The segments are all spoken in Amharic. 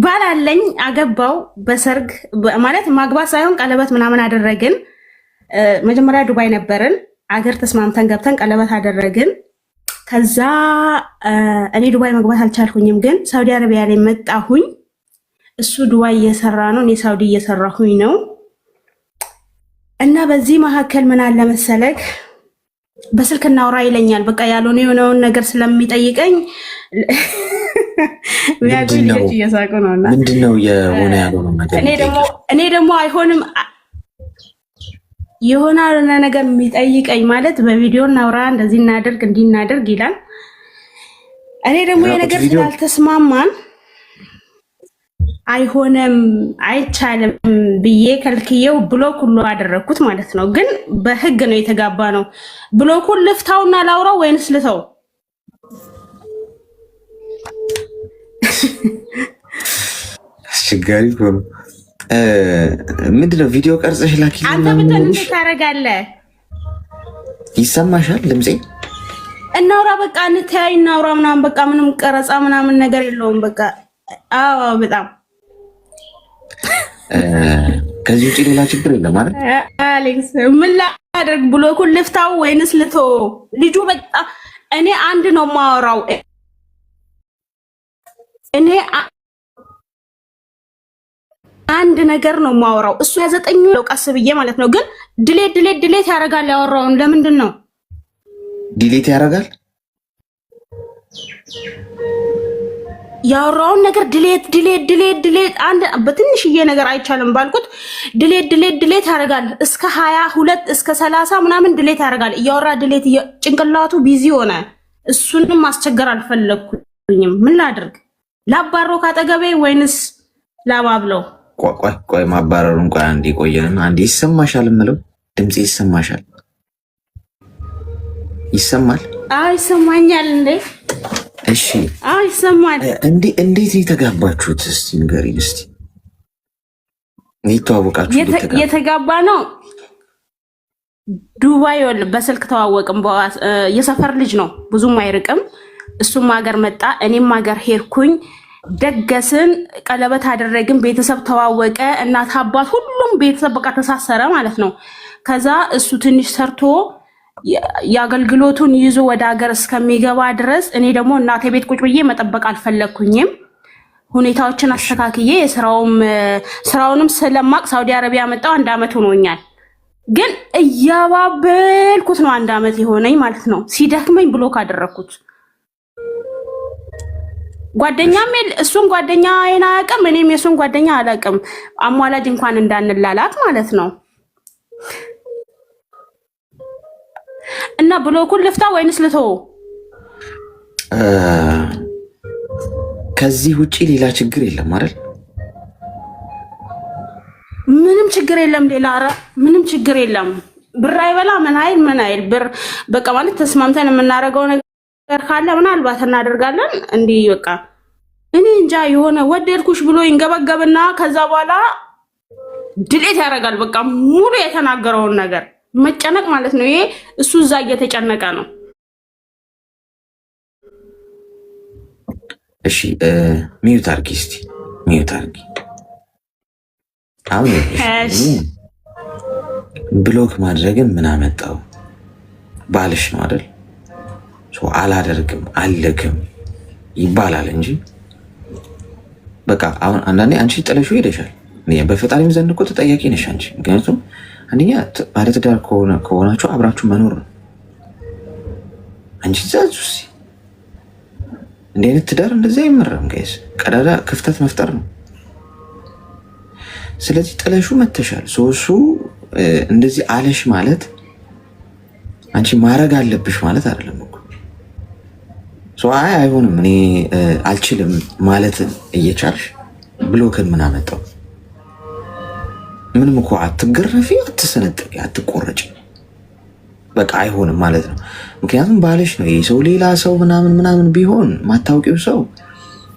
ባላለኝ አገባው በሰርግ ማለት ማግባት ሳይሆን ቀለበት ምናምን አደረግን። መጀመሪያ ዱባይ ነበርን። አገር ተስማምተን ገብተን ቀለበት አደረግን። ከዛ እኔ ዱባይ መግባት አልቻልኩኝም፣ ግን ሳውዲ አረቢያ ላይ መጣሁኝ። እሱ ዱባይ እየሰራ ነው፣ እኔ ሳውዲ እየሰራሁኝ ነው። እና በዚህ መካከል ምን አለ መሰለክ በስልክ እናውራ ይለኛል። በቃ ያልሆነ የሆነውን ነገር ስለሚጠይቀኝ ሚያጉኝ ልጅ እየሳቁ ነውና ምንድነው የሆነ ያልሆነው ነገር? እኔ ደግሞ አይሆንም የሆነ ነገር የሚጠይቀኝ ማለት በቪዲዮ እናውራ እንደዚህ እናደርግ እንዲናደርግ ይላል። እኔ ደግሞ የነገር ስላልተስማማን አይሆንም አይቻልም ብዬ ከልክየው ብሎክ ሁሉ አደረኩት ማለት ነው። ግን በህግ ነው የተጋባ ነው። ብሎኩን ልፍታውና ላውራው ወይንስ ልተው? አስቸጋሪ ነው። ምንድነው ቪዲዮ ቀርጸሽ ላኪ። አንተ ብትል እንዴት ታደርጋለህ? ይሰማሻል ድምጼ? እናውራ በቃ እንተያይ እናውራ ምናምን በቃ ምንም ቀረጻ ምናምን ነገር የለውም። በቃ አዎ በጣም ከዚህ ውጪ ሌላ ችግር የለም ማለት አሌክስ። ምን ላድርግ? ብሎኩን ልፍታው ወይንስ ልቶ? ልጁ በጣም እኔ አንድ ነው የማወራው። እኔ አንድ ነገር ነው የማወራው። እሱ ያዘጠኝ ነው ቀስ ብዬ ማለት ነው። ግን ድሌት ያደርጋል። ያወራውን ለምንድን ነው ዲሌት ያደርጋል? ያወራውን ነገር ድሌት አንድ በትንሽዬ ነገር አይቻልም ባልኩት ድሌት ያደርጋል። እስከ 22 እስከ 30 ምናምን ድሌት ያደርጋል። እያወራ ድሌት ጭንቅላቱ ቢዚ ሆነ። እሱንም ማስቸገር አልፈለኩኝም። ምን ላድርግ? ላባሮ ካጠገቤ ወይንስ ላባብለው? ቆይ ማባረሩን ቆይ አንዴ ቆየንና አንዴ ይሰማሻል? የምለው ድምጽ ይሰማሻል? ይሰማል? አይ ይሰማኛል እንዴ? እሺ አይ ይሰማል። እንዴት የተጋባችሁት? እስቲ ንገሪኝ። እስቲ የተዋወቃችሁት? የተጋባ ነው ዱባይ በስልክ ተዋወቅም። የሰፈር ልጅ ነው፣ ብዙም አይርቅም። እሱም ሀገር መጣ፣ እኔም ሀገር ሄድኩኝ። ደገስን፣ ቀለበት አደረግን፣ ቤተሰብ ተዋወቀ፣ እናት አባት፣ ሁሉም ቤተሰብ በቃ ተሳሰረ ማለት ነው። ከዛ እሱ ትንሽ ሰርቶ የአገልግሎቱን ይዞ ወደ ሀገር እስከሚገባ ድረስ እኔ ደግሞ እናቴ ቤት ቁጭ ብዬ መጠበቅ አልፈለግኩኝም። ሁኔታዎችን አስተካክዬ ስራውንም ስለማቅ ሳውዲ አረቢያ መጣሁ። 1 ዓመት ሆኖኛል። ግን እያባበልኩት ነው 1 ዓመት የሆነኝ ማለት ነው። ሲደክመኝ ብሎክ አደረግኩት። ጓደኛም እሱን ጓደኛ አያውቅም፣ እኔም የሱን ጓደኛ አላውቅም። አሟላጅ እንኳን እንዳንላላክ ማለት ነው። እና ብሎኩን ልፍታ ወይንስ ልተው? ከዚህ ውጪ ሌላ ችግር የለም አይደል? ምንም ችግር የለም። ሌላ ምንም ችግር የለም። ብር አይበላ ምን አይል ብር በቃ ማለት ተስማምተን የምናደርገው ነገር ካለ ምናልባት እናደርጋለን። እንዲህ በቃ እኔ እንጃ የሆነ ወደድኩሽ ብሎ ይንገበገብና ከዛ በኋላ ድሌት ያደርጋል። በቃ ሙሉ የተናገረውን ነገር መጨነቅ ማለት ነው። ይሄ እሱ እዛ እየተጨነቀ ነው። እሺ ሚዩት አድርጊ እስቲ ሚዩት አድርጊ። አሁን ብሎክ ማድረግን ምን አመጣው? ባልሽ ነው አይደል? አላደርግም አልልክም ይባላል እንጂ በቃ አሁን አንዳንዴ አንቺ ጥለሽው ሄደሻል። በፈጣሪም ዘንድ እኮ ተጠያቂ ነሽ አንቺ። ምክንያቱም አንደኛ ባለትዳር ከሆናችሁ አብራችሁ መኖር ነው። አንቺ ዛዙስ እንዲህ አይነት ትዳር እንደዚህ አይመራም ጋይስ። ቀዳዳ ክፍተት መፍጠር ነው። ስለዚህ ጥለሹ መተሻል። እሱ እንደዚህ አለሽ ማለት አንቺ ማድረግ አለብሽ ማለት አይደለም እኮ። አይሆንም እኔ አልችልም ማለት እየቻልሽ ብሎክን ምን አመጣው? ምንም እኮ አትገረፊ፣ አትሰነጠቂ፣ አትቆረጭ። በቃ አይሆንም ማለት ነው። ምክንያቱም ባልሽ ነው። ይህ ሰው ሌላ ሰው ምናምን ቢሆን ማታውቂው ሰው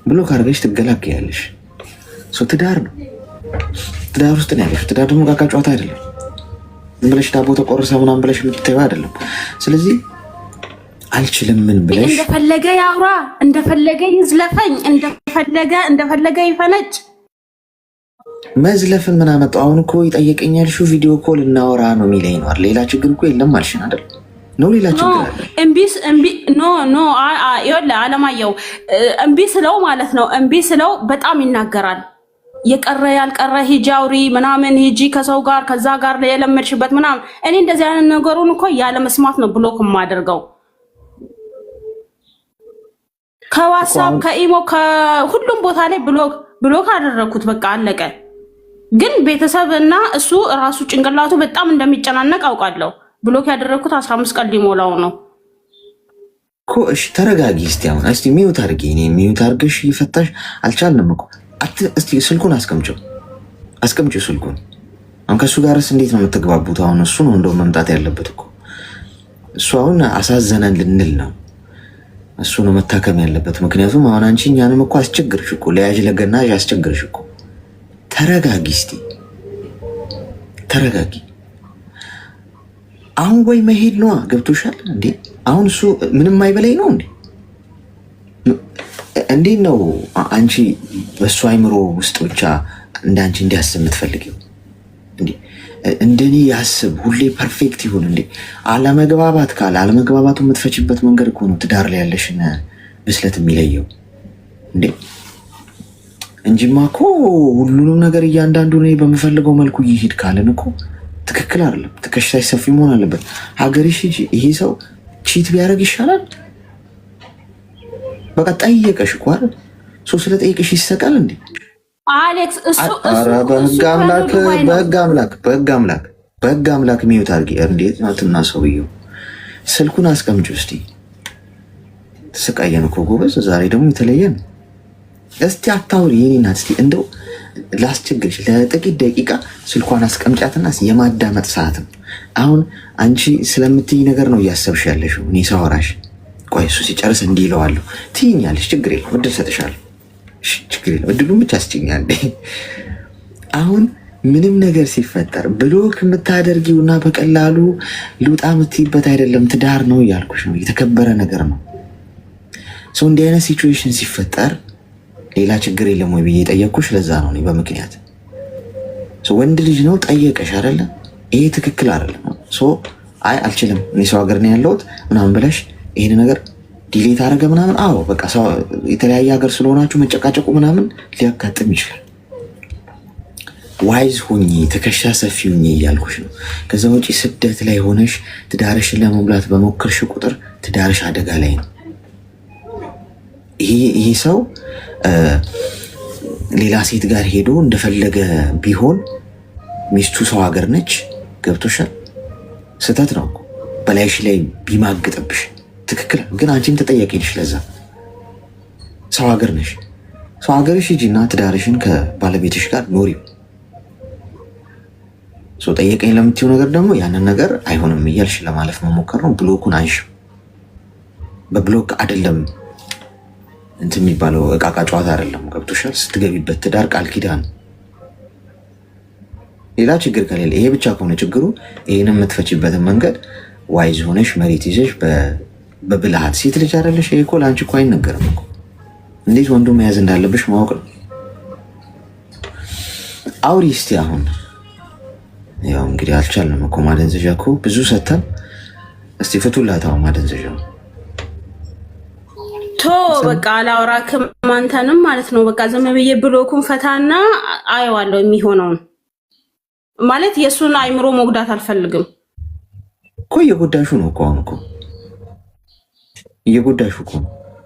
ብሎክ አድርገሽ ትገላገያለሽ። ትዳር ነው። ትዳር ውስጥ ነው ያለሽ። ትዳር ደግሞ ቃቃ ጨዋታ አይደለም። ብለሽ ዳቦ ተቆርሰ ምናምን ብለሽ የምትተይው አይደለም። ስለዚህ አልችልም ምን ብለሽ እንደፈለገ ያውራ፣ እንደፈለገ ይዝለፈኝ፣ እንደፈለገ ይፈነጭ። መዝለፍን ምን አመጣው? አሁን እኮ ይጠየቀኛል። ቪዲዮ ኮል እናወራ ነው የሚለኝ ነው። ሌላ ችግር እኮ የለም አልሽን አይደል? ነው ሌላ ችግር አለ? ይኸውልህ አለማየሁ፣ እምቢ ስለው ማለት ነው። እምቢ ስለው በጣም ይናገራል። የቀረ ያልቀረ ሂጂ አውሪ ምናምን፣ ሂጂ ከሰው ጋር ከዛ ጋር የለመድሽበት ምናምን። እኔ እንደዚህ አይነት ነገሩን እኮ ያለ መስማት ነው ብሎክ የማደርገው። ከዋትስአፕ ከኢሞ ከሁሉም ቦታ ላይ ብሎክ አደረኩት። በቃ አለቀ። ግን ቤተሰብ እና እሱ ራሱ ጭንቅላቱ በጣም እንደሚጨናነቅ አውቃለሁ። ብሎክ ያደረኩት 15 ቀን ሊሞላው ነው እኮ። እሺ ተረጋጊ እስቲ። አሁን እስቲ ሚዩት አድርጊ። እኔ ሚዩት አድርገሽ እየፈታሽ አልቻልንም እኮ። እስቲ ስልኩን አስቀምጪው ስልኩን። አሁን ከእሱ ጋርስ እንዴት ነው የምትግባቡት? አሁን እሱ ነው እንደው መምጣት ያለበት እኮ። እሱ አሁን አሳዘነን ልንል ነው። እሱ ነው መታከም ያለበት። ምክንያቱም አሁን አንቺ እኛንም እኮ አስቸግርሽ እኮ፣ ለያዥ ለገናዥ አስቸግርሽ እኮ። ተረጋጊ እስቲ ተረጋጊ። አሁን ወይ መሄድ ነዋ። ገብቶሻል እንዴ? አሁን እሱ ምንም አይበላይ ነው እንዴ? እንዴት ነው አንቺ በእሱ አይምሮ ውስጥ ብቻ እንደ አንቺ እንዲያስብ የምትፈልጊው እንዴ? እንደኔ ያስብ፣ ሁሌ ፐርፌክት ይሁን እንዴ? አለመግባባት ካለ አለመግባባቱ የምትፈችበት መንገድ እኮ ነው ትዳር ላይ ያለሽን ብስለት የሚለየው እንዴ። እንጂማ እኮ ሁሉንም ነገር እያንዳንዱ እኔ በምፈልገው መልኩ ይሄድ ካለን እኮ ትክክል አይደለም። ትከሻሽ ሰፊ መሆን አለበት። ሀገርሽ ሂጂ። ይሄ ሰው ቺት ቢያደርግ ይሻላል። በቃ ጠየቀሽ እኮ አይደል? ሰው ስለጠየቀሽ ይሰቃል እንዴ? አሌክስ በህግ አምላክ ሚዩት አድርጊ። እንዴት ናትና ሰውየው ስልኩን አስቀምጪ እስቲ። ተሰቃየን እኮ ጎበዝ። ዛሬ ደግሞ የተለየ ነው። እስቲ አታውሪ የኔ እናት። እስቲ እንደው ላስቸግርሽ ለጥቂት ደቂቃ ስልኳን አስቀምጫትና የማዳመጥ ሰዓትም። አሁን አንቺ ስለምትይ ነገር ነው እያሰብሽ ያለሽው። እኔ ሳወራሽ ቆይ እሱ ሲጨርስ እንዲህ ይለዋለሁ ትይኛለሽ። ችግር የለም እድል ሰጥሻለሁ። ችግር የለም እድሉን ብቻ አስጭኛል። አሁን ምንም ነገር ሲፈጠር ብሎክ የምታደርጊውና በቀላሉ ልውጣ የምትይበት አይደለም። ትዳር ነው እያልኩሽ ነው። የተከበረ ነገር ነው። ሰው እንዲህ አይነት ሲቹዌሽን ሲፈጠር ሌላ ችግር የለም ወይ ብዬ ጠየቅኩሽ። ለዛ ነው እኔ በምክንያት ወንድ ልጅ ነው ጠየቀሽ አይደለ? ይሄ ትክክል አይደለም። አይ አልችልም እኔ ሰው ሀገር ነው ያለሁት ምናምን ብለሽ ይሄን ነገር ዲሌት አደረገ ምናምን። አዎ በቃ የተለያየ ሀገር ስለሆናችሁ መጨቃጨቁ ምናምን ሊያጋጥም ይችላል። ዋይዝ ሁኚ፣ ትከሻ ሰፊ ሁኚ እያልኩሽ ነው። ከዛ ውጪ ስደት ላይ ሆነሽ ትዳርሽን ለመሙላት በሞከርሽ ቁጥር ትዳርሽ አደጋ ላይ ነው። ይሄ ሰው ሌላ ሴት ጋር ሄዶ እንደፈለገ ቢሆን ሚስቱ ሰው ሀገር ነች። ገብቶሻል? ስህተት ነው በላይሽ ላይ ቢማግጥብሽ ትክክል፣ ግን አንቺም ተጠያቂ ነሽ። ለዛ ሰው ሀገር ነሽ። ሰው ሀገርሽ ሂጂና ትዳርሽን ከባለቤትሽ ጋር ኖሪው። ሰው ጠየቀኝ ለምትይው ነገር ደግሞ ያንን ነገር አይሆንም እያልሽ ለማለፍ መሞከር ነው። ብሎኩን አንሺ። በብሎክ አይደለም እንትን የሚባለው እቃቃ ጨዋታ አይደለም። ገብቶሻል? ስትገቢበት ትዳር ቃል ኪዳን። ሌላ ችግር ከሌለ ይሄ ብቻ ከሆነ ችግሩ ይሄንን የምትፈችበትን መንገድ ዋይዝ ሆነሽ መሬት ይዘሽ በብልሃት ሴት ልጅ አይደለሽ። ይሄ እኮ ለአንቺ እኮ አይነገርም እኮ እንዴት ወንዱ መያዝ እንዳለብሽ ማወቅ ነው። አውሪ እስቲ አሁን። ያው እንግዲህ አልቻልንም እኮ ማደንዘዣ እኮ ብዙ ሰተን። እስቲ ፍቱላታው ማደንዘዣ ቶ በቃ አላወራክም አንተንም ማለት ነው። በቃ ዝም ብዬ ብሎኩን ፈታና አየዋለሁ የሚሆነውን። ማለት የእሱን አይምሮ መጉዳት አልፈልግም እኮ። እየጎዳሹ ነው እኮ አሁን እኮ እየጎዳሹ እኮ።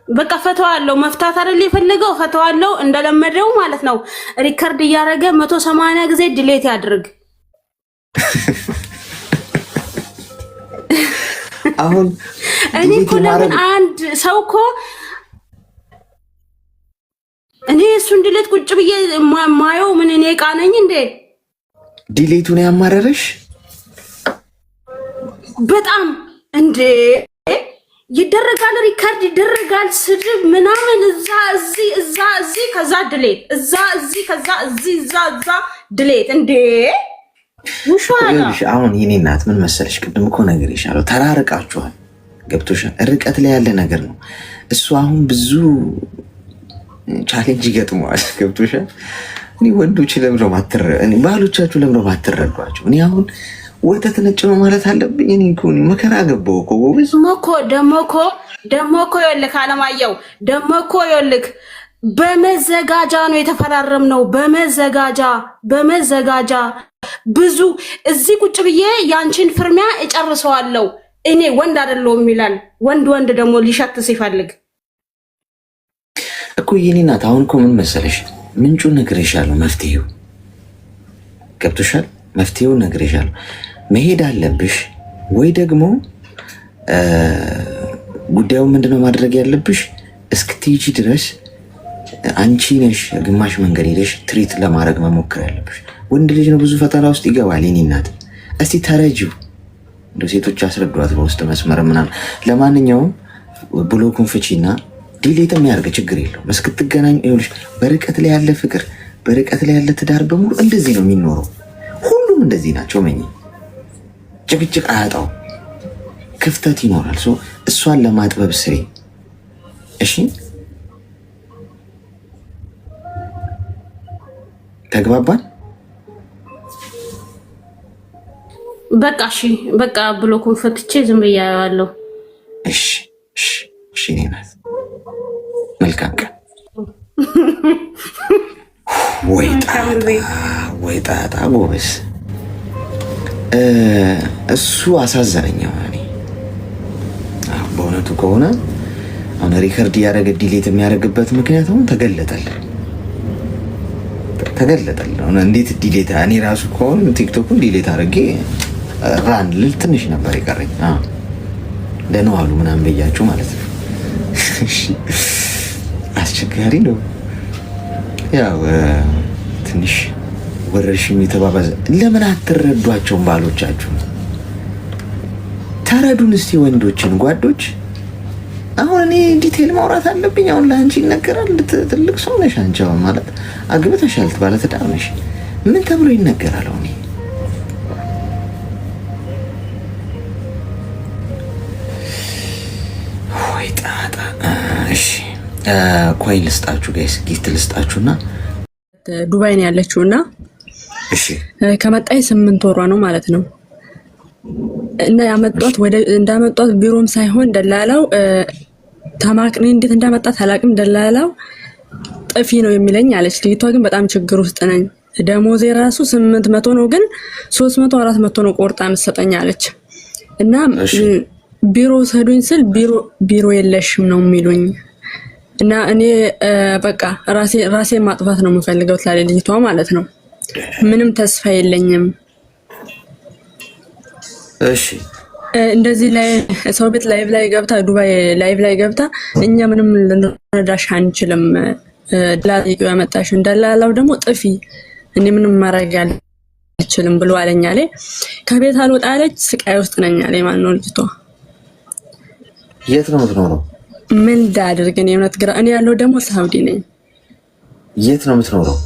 በቃ ፈተዋለሁ። መፍታት አይደል የፈለገው? ፈተዋለሁ እንደለመደው ማለት ነው። ሪከርድ እያደረገ 180 ጊዜ ዲሌት ያድርግ። አሁን እኔ እኮ ለምን አንድ ሰው እኮ እኔ እሱን ዲሌት ቁጭ ብዬ ማየው ምን እኔ ዕቃ ነኝ እንዴ? ዲሌቱን ያማረረሽ በጣም እንዴ! ይደረጋል፣ ሪከርድ ይደረጋል፣ ስድብ ምናምን እዛ እዚህ ከዛ ድሌት እዛ እዚህ ከዛ እዛ ድሌት እንዴ! ውሻላ አሁን የኔ እናት ምን መሰለሽ፣ ቅድም እኮ ነገር ይሻለው ተራርቃችኋል። ገብቶሻል? ርቀት ላይ ያለ ነገር ነው እሱ። አሁን ብዙ ቻሌንጅ ይገጥመዋል። ገብቶሻል? እኔ ወንዶች ለምረው ባህሎቻችሁ ለምረው ማትረዷቸው። እኔ አሁን ወተት ነጭ ነው ማለት አለብኝ? እኔ እኮ መከራ ገባው እኮ ጎበዝ። ደሞ እኮ ይኸውልህ አለማየሁ፣ ደሞ እኮ ይኸውልህ በመዘጋጃ ነው የተፈራረምነው። በመዘጋጃ ብዙ እዚህ ቁጭ ብዬ ያንቺን ፍርሚያ እጨርሰዋለሁ። እኔ ወንድ አይደለሁም ይላል። ወንድ ደግሞ ሊሸት ሲፈልግ እኮ የኔ ናት። አሁን እኮ ምን መሰለሽ ምንጩን ነግሬሻለሁ። መፍትሄው ገብቶሻል? መፍትሄውን ነግሬሻለሁ። መሄድ አለብሽ ወይ ደግሞ ጉዳዩን ምንድነው ማድረግ ያለብሽ? እስክትሄጂ ድረስ አንቺ ነሽ ግማሽ መንገድ ሄደሽ ትሪት ለማድረግ መሞከር ያለብሽ። ወንድ ልጅ ነው፣ ብዙ ፈተና ውስጥ ይገባል። የኔ እናት እስቲ ተረጂው። እንደ ሴቶች አስረዷት በውስጥ መስመር ምናምን። ለማንኛውም ብሎኩን ፍቺና ዲሌት የሚያደርግ ችግር የለውም። እስክትገናኝ ይኸውልሽ፣ በርቀት ላይ ያለ ፍቅር፣ በርቀት ላይ ያለ ትዳር በሙሉ እንደዚህ ነው የሚኖረው። ሁሉም እንደዚህ ናቸው። መኝ ጭቅጭቅ አያጣው፣ ክፍተት ይኖራል። እሷን ለማጥበብ ስሪ እሺ። ተግባባን? በቃ እሺ፣ በቃ ብሎኩን ፈትቼ ዝም ብያለሁ። እሺ እሺ እሺ። ናት መልካም ቀን። ወይ ጣጣ ጎበዝ። እሱ አሳዘነኝ። በእውነቱ ከሆነ አሁን ሪከርድ እያደረገ ዲሌት የሚያደርግበት ምክንያት አሁን ተገለጠልን። እንዴት ዲሌት? እኔ ራሱ ከሆነ ቲክቶኩን ዲሌት አድርጌ ራን ልል ትንሽ ነበር የቀረኝ። ደህና ዋሉ ምናምን በያችሁ ማለት ነው። አስቸጋሪ ነው። ያው ትንሽ ወረርሽኝ የተባባዘ። ለምን አትረዷቸውም? ባሎቻችሁ ተረዱን እስቲ። ወንዶችን ጓዶች፣ አሁን እኔ ዲቴል ማውራት አለብኝ? አሁን ለአንቺ ይነገራል? ትልቅ ሰው ነሽ አንቺ፣ ማለት አግብተሻል፣ ባለትዳር ነሽ። ምን ተብሎ ይነገራል? አሁን ወይ ጣጣ። እሺ ኮይን ልስጣችሁ ጋይስ፣ ጊፍት ልስጣችሁና ዱባይ ነው ያለችው እና እሺ ከመጣይ 8 ወሯ ነው ማለት ነው። እና ያመጣት እንዳመጣት ቢሮም ሳይሆን ደላላው ተማክኔ እንዴት እንዳመጣት አላቅም። ደላላው ጥፊ ነው የሚለኝ አለች። ልጅቷ ግን በጣም ችግር ውስጥ ነኝ፣ ደሞዜ ራሱ 800 ነው፣ ግን 300 400 ነው ቆርጣ መሰጠኝ አለች። እና ቢሮ ሰዱኝ ስል ቢሮ የለሽም ነው የሚሉኝ። እና እኔ በቃ ራሴ ማጥፋት ነው የምፈልገው ትላለች ልጅቷ ማለት ነው። ምንም ተስፋ የለኝም። እሺ እንደዚህ ላይ ሰው ቤት ላይቭ ላይ ገብታ ዱባይ ላይቭ ላይ ገብታ እኛ ምንም ልንረዳሽ አንችልም፣ ደላላው ያመጣሽ ደላላው ደግሞ ጥፊ፣ እኔ ምንም ማድረግ አልችልም ብሎ አለኝ አለ። ከቤት አልወጣ አለች። ስቃይ ውስጥ ነኝ አለ። ማን ነው ልጅቷ? የት ነው የምትኖረው? ምን እንዳድርግ እኔ እውነት ግራ። እኔ ያለው ደግሞ ሳውዲ ነኝ። የት ነው የምትኖረው?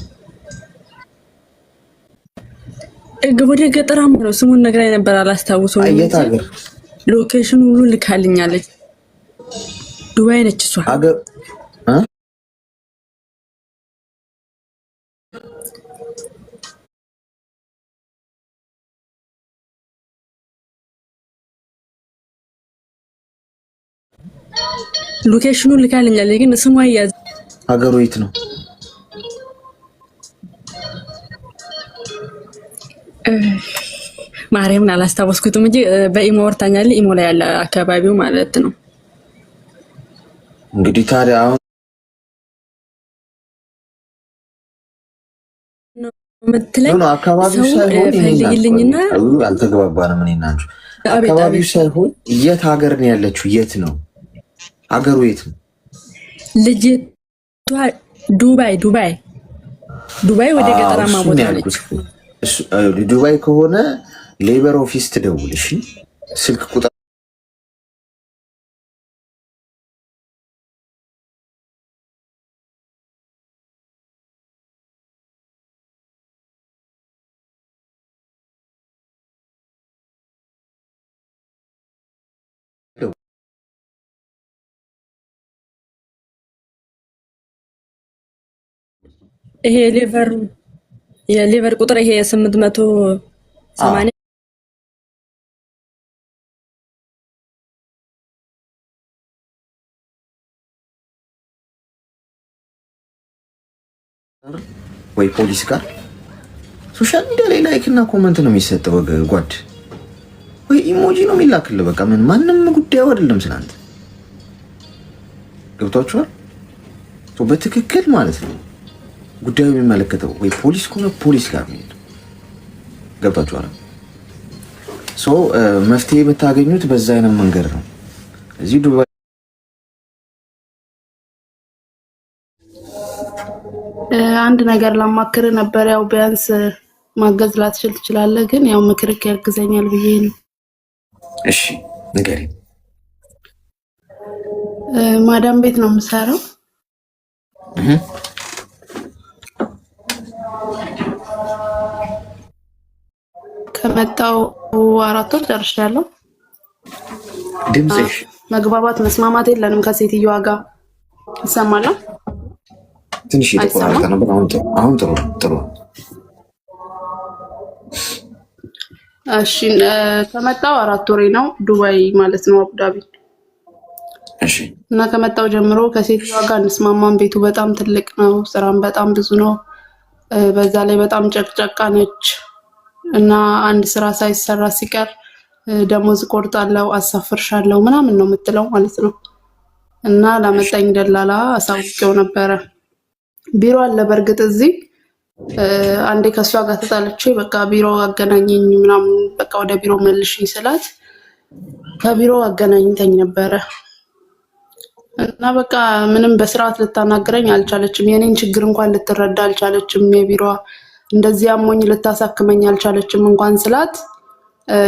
ወደ ገጠራማ ነው። ስሙን ነግራኝ ነበር አላስታውሰውም። የት ሀገር? ሎኬሽን ሁሉ ልካልኛለች። ዱባይ ነች እሷ። ሀገር ሎኬሽኑ ልካልኛለች፣ ግን ስሟ ያዝ። ሀገሩ የት ነው? ማርያምን አላስታወስኩትም እንጂ በኢሞ ወርታኛለች። ኢሞ ላይ ያለ አካባቢው ማለት ነው። እንግዲህ ታዲያ አሁን ምትለኝ አካባቢው ሳይሆን ፈልግልኝና አልተግባባንም። እኔ እና አንቺ አካባቢው ሳይሆን የት ሀገር ነው ያለችው? የት ነው ሀገሩ? የት ነው ልጅቷ? ዱባይ ወደ ገጠራማ ቦታ ነች። ዱባይ ከሆነ ሌበር ኦፊስ ትደውል። እሺ ስልክ ቁጥር ይሄ የሊቨር ቁጥር ይሄ 880 ወይ ፖሊስ ጋር ሶሻል ሚዲያ ላይ ላይክ እና ኮመንት ነው የሚሰጠው ጓድ ወይ ኢሞጂ ነው የሚላክልህ። በቃ ማንም ጉዳዩ አይደለም ስላንተ ገብቷችኋል? በትክክል ማለት ነው ጉዳዩ የሚመለከተው ወይ ፖሊስ ከሆነ ፖሊስ ጋር ነው ገብቷችኋል? መፍትሄ የምታገኙት በዛ አይነት መንገድ ነው። እዚህ ዱባይ አንድ ነገር ላማክር ነበር። ያው ቢያንስ ማገዝ ላትችል ትችላለህ፣ ግን ያው ምክርክ ያግዘኛል ብዬ ነው። እሺ ንገሪኝ። ማዳም ቤት ነው የምሰራው። ከመጣው 4 ወር ደርሻለሁ። ድምጽሽ መግባባት መስማማት የለንም ከሴትዮዋ ጋር። ይሰማል? ትንሽ የተቆራረጠ ነበር። አሁን ጥሩ። እሺ ከመጣው 4 ወሬ ነው፣ ዱባይ ማለት ነው፣ አቡዳቢ። እሺ እና ከመጣው ጀምሮ ከሴትዮዋ ጋር እንስማማን። ቤቱ በጣም ትልቅ ነው፣ ስራም በጣም ብዙ ነው። በዛ ላይ በጣም ጨቅጨቃ ነች እና አንድ ስራ ሳይሰራ ሲቀር ደሞዝ ቆርጣለሁ፣ አሳፍርሻለሁ ምናምን ነው የምትለው ማለት ነው። እና ላመጣኝ ደላላ አሳውቄው ነበረ። ቢሮ አለ በእርግጥ እዚህ። አንዴ ከሷ ጋር ተጣልቼ በቃ ቢሮ አገናኘኝ ምናምን በቃ ወደ ቢሮ መልሽኝ ስላት ከቢሮ አገናኝተኝ ነበረ። እና በቃ ምንም በስርዓት ልታናግረኝ አልቻለችም። የኔን ችግር እንኳን ልትረዳ አልቻለችም። የቢሮ እንደዚህ አሞኝ ልታሳክመኝ አልቻለችም እንኳን ስላት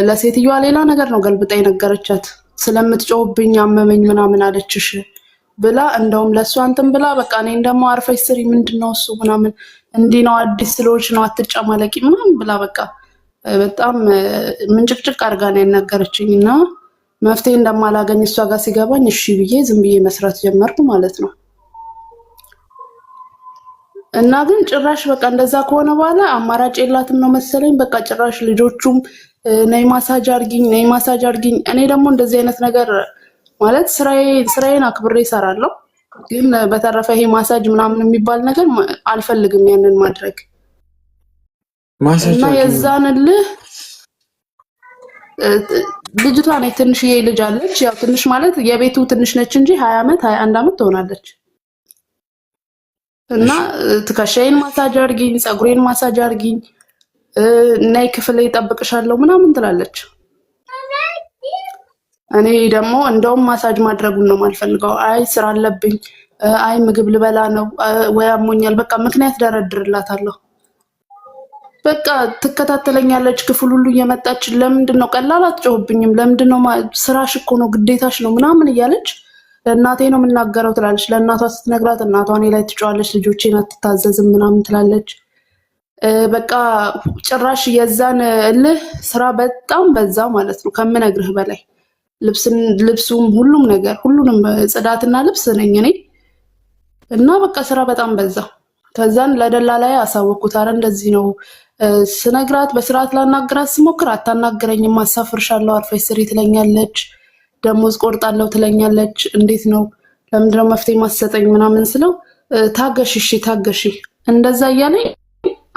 ለሴትዮዋ ሌላ ነገር ነው ገልብጣ የነገረቻት። ስለምትጮህብኝ አመመኝ ምናምን አለችሽ ብላ እንደውም ለእሷ እንትን ብላ በቃ እኔን ደግሞ አርፈሽ ስሪ ምንድነው እሱ ምናምን እንዲህ ነው አዲስ ስለሆንሽ ነው አትጨማለቂ ምናምን ብላ በቃ በጣም ምንጭቅጭቅ አድርጋ ነው የነገረችኝ። እና መፍትሄ እንደማላገኝ እሷ ጋር ሲገባኝ እሺ ብዬ ዝም ብዬ መስራት ጀመርኩ ማለት ነው። እና ግን ጭራሽ በቃ እንደዛ ከሆነ በኋላ አማራጭ የላትም ነው መሰለኝ። በቃ ጭራሽ ልጆቹም ነይ ማሳጅ አርጊኝ። እኔ ደግሞ እንደዚህ አይነት ነገር ማለት ስራዬን አክብሬ እሰራለሁ፣ ግን በተረፈ ይሄ ማሳጅ ምናምን የሚባል ነገር አልፈልግም ያንን ማድረግ። እና የዛንልህ ልጅቷ ነች፣ ትንሽዬ ልጅ አለች። ያው ትንሽ ማለት የቤቱ ትንሽ ነች እንጂ 20 ዓመት 21 ዓመት ትሆናለች። እና ትከሻዬን ማሳጅ አርጊኝ፣ ፀጉሬን ማሳጅ አርጊኝ፣ ነይ ክፍሌ እጠብቅሻለሁ ምናምን ትላለች። እኔ ደግሞ እንደውም ማሳጅ ማድረጉን ነው የማልፈልገው። አይ ስራ አለብኝ፣ አይ ምግብ ልበላ ነው፣ ወይ አሞኛል፣ በቃ ምክንያት ደረድርላታለሁ። በቃ ትከታተለኛለች፣ ክፍል ሁሉ እየመጣች ለምንድን ነው ቀላል አትጮህብኝም? ለምንድን ነው ስራሽ እኮ ነው ግዴታሽ ነው ምናምን እያለች ለእናቴ ነው የምናገረው ትላለች። ለእናቷ ስትነግራት እናቷ እኔ ላይ ትጮዋለች፣ ልጆቼን አትታዘዝም ምናምን ትላለች። በቃ ጭራሽ የዛን እልህ ስራ በጣም በዛ ማለት ነው ከምነግርህ በላይ። ልብሱም ሁሉም ነገር ሁሉንም ጽዳትና ልብስ ነኝ እኔ። እና በቃ ስራ በጣም በዛ። ከዛን ለደላላዬ አሳወቅኩት። አረ እንደዚህ ነው ስነግራት በስርዓት ላናግራት ስሞክር አታናግረኝም፣ አሳፍርሻለሁ፣ አርፈሽ ስሪ ትለኛለች፣ ደሞዝ ቆርጣለሁ ትለኛለች። እንዴት ነው ለምንድነው መፍትሄ ማሰጠኝ ምናምን ስለው ታገሺ እንደዛ እያለኝ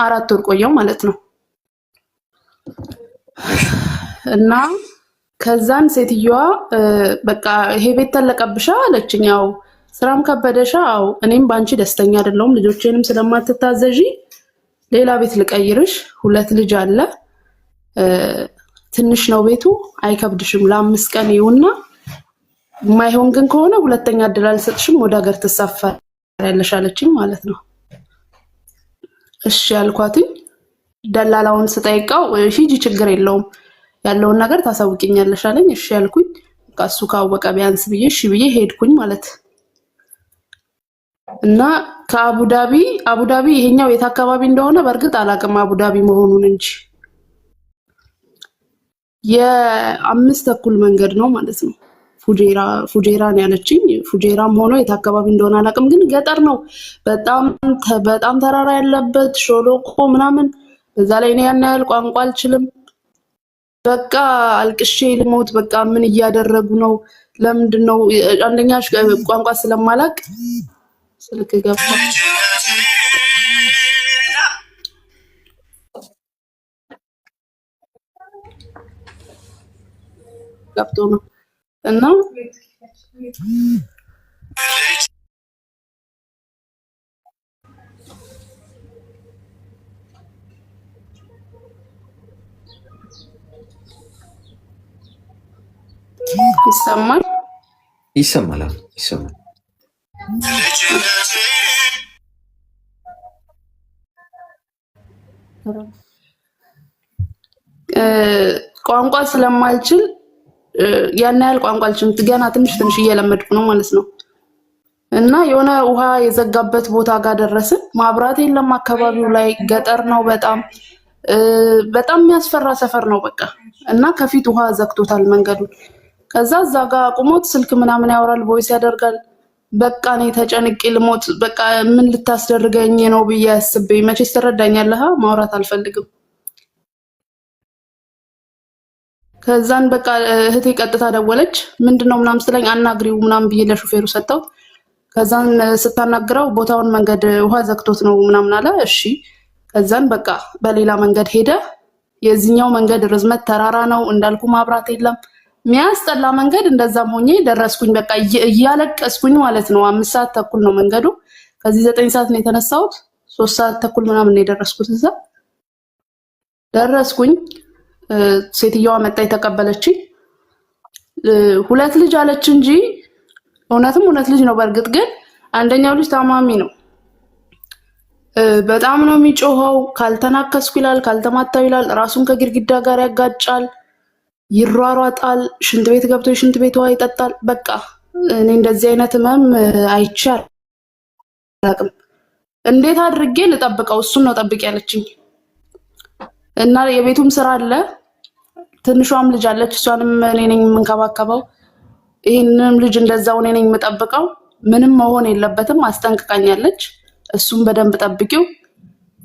4 ወር ቆየው ማለት ነው። እና ከዛን ሴትዮዋ በቃ ይሄ ቤት ተለቀብሻ አለችኝ። ያው ስራም ከበደሻ? አው እኔም ባንቺ ደስተኛ አይደለሁም፣ ልጆቼንም ስለማትታዘዢ ሌላ ቤት ልቀይርሽ፣ 2 ልጅ አለ፣ ትንሽ ነው ቤቱ፣ አይከብድሽም፣ ለ5 ቀን ይውና የማይሆን ግን ከሆነ ሁለተኛ እድል አልሰጥሽም፣ ወደ ሀገር ትሳፈሪያለሽ አለችኝ ማለት ነው። እሺ ያልኳትኝ። ደላላውን ስጠይቀው ሂጂ ችግር የለውም ያለውን ነገር ታሳውቂኛለሽ አለኝ። እሺ ያልኩኝ። እሱ ካወቀ ቢያንስ ብዬ እሺ ብዬ ሄድኩኝ ማለት። እና ከአቡዳቢ ይሄኛው የት አካባቢ እንደሆነ በእርግጥ አላውቅም አቡዳቢ መሆኑን እንጂ 5 ተኩል መንገድ ነው ማለት ነው። ፉጄራ ነው ያለችኝ። ፉጄራም ሆኖ የት አካባቢ እንደሆነ አላውቅም፣ ግን ገጠር ነው በጣም ተራራ ያለበት ሾሎቆ ምናምን። በዛ ላይ እኔ ያን ያህል ቋንቋ አልችልም። በቃ አልቅሼ ልሞት። በቃ ምን እያደረጉ ነው? ለምንድን ነው? አንደኛ ቋንቋ ስለማላቅ ስልክ ገብቶ ነው እና ይሰማል። ቋንቋ ስለማልችል ያን ያህል ቋንቋ አልችልም። ገና ትንሽ እየለመድኩ ነው ማለት ነው። እና የሆነ ውሃ የዘጋበት ቦታ ጋር ደረስን። ማብራት የለም አካባቢው ላይ፣ ገጠር ነው በጣም የሚያስፈራ ሰፈር ነው በቃ። እና ከፊት ውሃ ዘግቶታል መንገዱን። ከዛ እዛ ጋር አቁሞት ስልክ ምናምን ያወራል፣ ቮይስ ያደርጋል። በቃ እኔ ተጨንቄ ልሞት። በቃ ምን ልታስደርገኝ ነው ብዬ አስቤ፣ መቼስ ትረዳኛለህ፣ ማውራት አልፈልግም። ከዛን በቃ እህቴ ቀጥታ ደወለች። ምንድነው ምናምን ስትለኝ አናግሪው ምናምን ብዬ ለሹፌሩ ሰጠው። ከዛን ስታናግረው ቦታውን መንገድ ውሃ ዘግቶት ነው ምናምን አለ። እሺ። ከዛን በቃ በሌላ መንገድ ሄደ። የዚህኛው መንገድ ርዝመት ተራራ ነው እንዳልኩ፣ ማብራት የለም፣ ሚያስጠላ መንገድ። እንደዛም ሆኜ ደረስኩኝ። በቃ እያለቀስኩኝ ማለት ነው። 5 ሰዓት ተኩል ነው መንገዱ። ከዚህ 9 ሰዓት ነው የተነሳሁት። 3 ሰዓት ተኩል ምናምን ነው የደረስኩት። እዛ ደረስኩኝ። ሴትዮዋ መጣ የተቀበለችኝ። 2 ልጅ አለች እንጂ እውነትም 2 ልጅ ነው። በእርግጥ ግን አንደኛው ልጅ ታማሚ ነው። በጣም ነው የሚጮኸው። ካልተናከስኩ ይላል፣ ካልተማታው ይላል። ራሱን ከግድግዳ ጋር ያጋጫል፣ ይሯሯጣል። ሽንት ቤት ገብቶ የሽንት ቤት ውሃ ይጠጣል። በቃ እኔ እንደዚህ አይነት ህመም አይቼ አላውቅም። እንዴት አድርጌ ልጠብቀው? እሱን ነው ጠብቅ ያለችኝ። እና የቤቱም ስራ አለ። ትንሿም ልጅ አለች፣ እሷንም እኔ ነኝ የምንከባከበው። ይህንንም ልጅ እንደዛው እኔ ነኝ የምጠብቀው። ምንም መሆን የለበትም አስጠንቅቃኛለች። እሱም በደንብ ጠብቂው።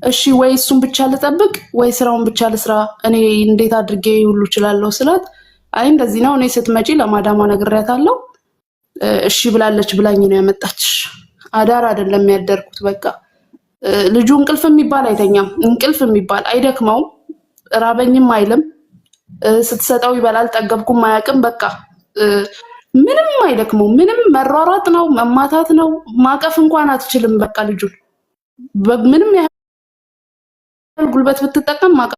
እሺ ወይ እሱን ብቻ ልጠብቅ ወይ ስራውን ብቻ ልስራ? እኔ እንዴት አድርጌ ሁሉ እችላለሁ ስላት፣ አይ እንደዚህ ነው፣ እኔ ስትመጪ ለማዳማ ነግሬያታለሁ፣ እሺ ብላለች ብላኝ ነው ያመጣችሽ። አዳር አይደለም ያደርኩት። በቃ ልጁ እንቅልፍ የሚባል አይተኛም፣ እንቅልፍ የሚባል አይደክመውም፣ ራበኝም አይልም። ስትሰጠው ይበላል፣ ጠገብኩም አያውቅም። በቃ ምንም አይደክመው፣ ምንም መሯሯጥ ነው፣ መማታት ነው። ማቀፍ እንኳን አትችልም። በቃ ልጁን ምንም ያህል ጉልበት ብትጠቀም ማቀፍ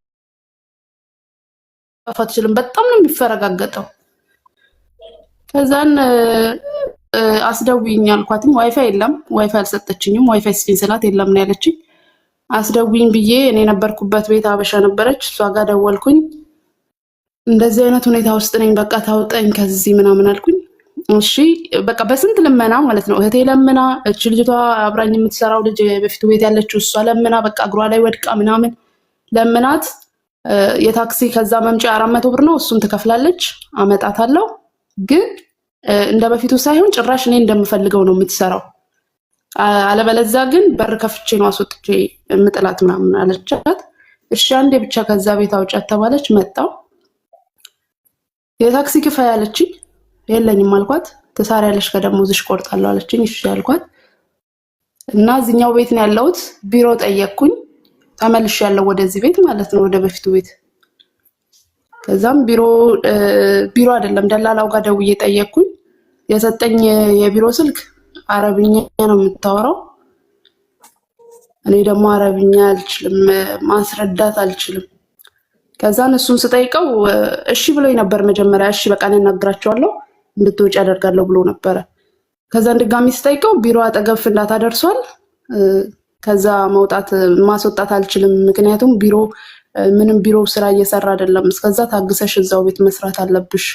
አትችልም። በጣም ነው የሚፈረጋገጠው። ከዛን አስደውይኝ አልኳትኝ። ዋይፋይ የለም፣ ዋይፋይ አልሰጠችኝም። ዋይፋይ ስጪኝ ስላት የለም ነው ያለችኝ። አስደውይኝ ብዬ እኔ የነበርኩበት ቤት አበሻ ነበረች፣ እሷ ጋር ደወልኩኝ። እንደዚህ አይነት ሁኔታ ውስጥ ነኝ፣ በቃ ታውጠኝ ከዚህ ምናምን አልኩኝ። እሺ በቃ በስንት ልመና ማለት ነው። እህቴ ለምና፣ እች ልጅቷ አብራኝ የምትሰራው ልጅ በፊቱ ቤት ያለችው እሷ ለምና፣ በቃ እግሯ ላይ ወድቃ ምናምን ለምናት። የታክሲ ከዛ መምጫ 400 ብር ነው፣ እሱን ትከፍላለች፣ አመጣታለሁ። ግን እንደ በፊቱ ሳይሆን ጭራሽ እኔ እንደምፈልገው ነው የምትሰራው። አለበለዚያ ግን በር ከፍቼ ነው አስወጥቼ የምጥላት ምናምን አለቻት። እሺ አንዴ ብቻ ከዛ ቤት አውጫት ተባለች። መጣው። የታክሲ ክፈይ አለችኝ። የለኝም አልኳት። ትሰሪያለሽ ከደሞዝሽ ቆርጣለሁ አለችኝ። እሺ አልኳት እና እዚህኛው ቤት ነው ያለሁት። ቢሮ ጠየቅኩኝ። ተመልሼ ያለው ወደዚህ ቤት ማለት ነው፣ ወደ በፊቱ ቤት። ከዛም ቢሮ አይደለም ደላላው ጋር ደውዬ ጠየቅኩኝ። የሰጠኝ የቢሮ ስልክ አረብኛ ነው የምታወራው። እኔ ደግሞ አረብኛ አልችልም፣ ማስረዳት አልችልም። ከዛን እሱን ስጠይቀው እሺ ብሎኝ ነበር መጀመሪያ። እሺ በቃ እኔ እናግራቸዋለሁ እንድትወጪ አደርጋለሁ ብሎ ነበረ። ከዛን ድጋሚ ስጠይቀው ቢሮ አጠገብ ፍንዳታ ደርሷል፣ ከዛ ማስወጣት አልችልም፣ ምክንያቱም ምንም ቢሮ ስራ እየሰራ አይደለም፣ እስከዛ ታግሰሽ እዛው ቤት መስራት አለብሽ፣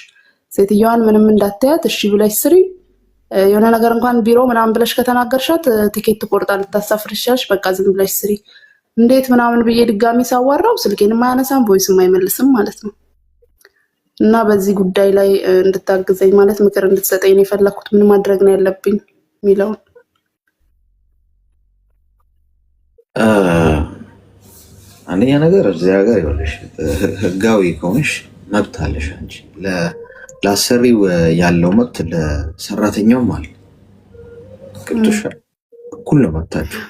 ሴትዮዋን ምንም እንዳትያት እሺ ብለሽ ስሪ፣ የሆነ ነገር እንኳን ቢሮ ምናምን ብለሽ ከተናገርሻት ቲኬት ትቆርጣ ልታሳፍርሻለሽ፣ በቃ ዝም ብለሽ ስሪ። እንዴት ምናምን ብዬ ድጋሚ ሳዋራው ስልኬንም አያነሳም፣ ቮይስም አይመልስም ማለት ነው። እና በዚህ ጉዳይ ላይ እንድታግዘኝ ማለት ምክር እንድትሰጠኝ ነው የፈለኩት። ምን ማድረግ ነው ያለብኝ የሚለውን አንደኛ ነገር እዚህ ሀገር ይኸውልሽ ህጋዊ ከሆንሽ መብት አለሽ አንቺ። ለአሰሪው ያለው መብት ለሰራተኛውም አለ። ቅዱሻል እኩል ነው መብታችሁ።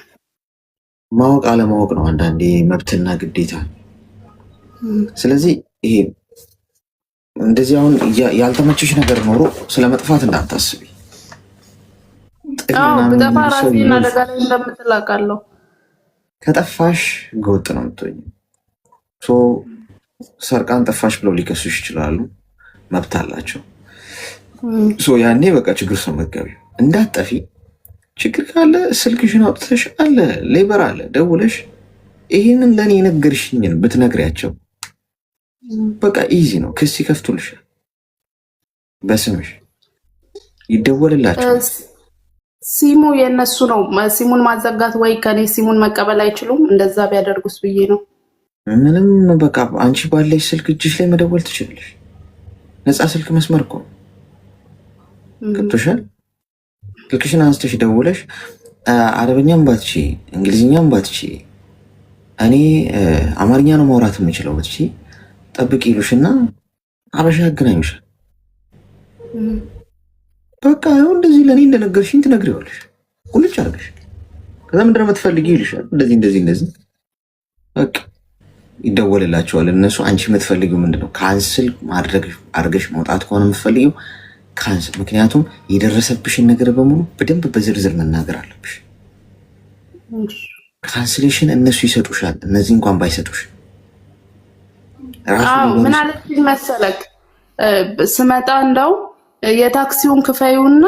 ማወቅ አለማወቅ ነው አንዳንዴ መብትና ግዴታ። ስለዚህ ይሄ እንደዚህ አሁን ያልተመቸሽ ነገር ኖሮ ስለመጥፋት እንዳታስቢ። ብጠፋ ራሴን አደጋ ላይ እንደምጥል አውቃለሁ። ከጠፋሽ ህገወጥ ነው የምትሆኝ። ሰርቃን ጠፋሽ ብለው ሊከሱሽ ይችላሉ፣ መብት አላቸው። ያኔ በቃ ችግር ሰው መጋቢ እንዳትጠፊ። ችግር ካለ ስልክሽን አውጥተሽ አለ ሌበር አለ ደውለሽ ይህንን ለእኔ የነገርሽኝን ብትነግሪያቸው በቃ ኢዚ ነው። ክስ ይከፍቱልሻል፣ በስምሽ ይደወልላቸዋል። ሲሙ የነሱ ነው። ሲሙን ማዘጋት ወይ ከኔ ሲሙን መቀበል አይችሉም። እንደዛ ቢያደርጉስ ብዬ ነው። ምንም በቃ አንቺ ባለሽ ስልክ እጅሽ ላይ መደወል ትችላለሽ። ነፃ ስልክ መስመር እኮ ገብቶሻል። ስልክሽን አንስተሽ ደውለሽ አረበኛም ባትቺ እንግሊዝኛም ባትቺ እኔ አማርኛ ነው ማውራት የምችለው ብትቺ ጠብቂ ይሉሽና አበሻ ያገናኙሻል። በቃ ያው እንደዚህ ለእኔ እንደነገርሽኝ ትነግሪዋለሽ ቁልጭ አድርገሽ። ከዛ ምንድን ነው የምትፈልጊው ይልሻል። እንደዚህ እንደዚህ እንደዚህ በቃ ይደወልላቸዋል እነሱ። አንቺ የምትፈልጊው ምንድን ነው? ካንስል ማድረግ አድርገሽ መውጣት ከሆነ የምትፈልጊው ካንስል። ምክንያቱም የደረሰብሽን ነገር በሙሉ በደንብ በዝርዝር መናገር አለብሽ። ካንስሌሽን እነሱ ይሰጡሻል፣ እነዚህ እንኳን ባይሰጡሽ። ምን አለችኝ መሰለክ ስመጣ እንደው የታክሲውን ክፈዩና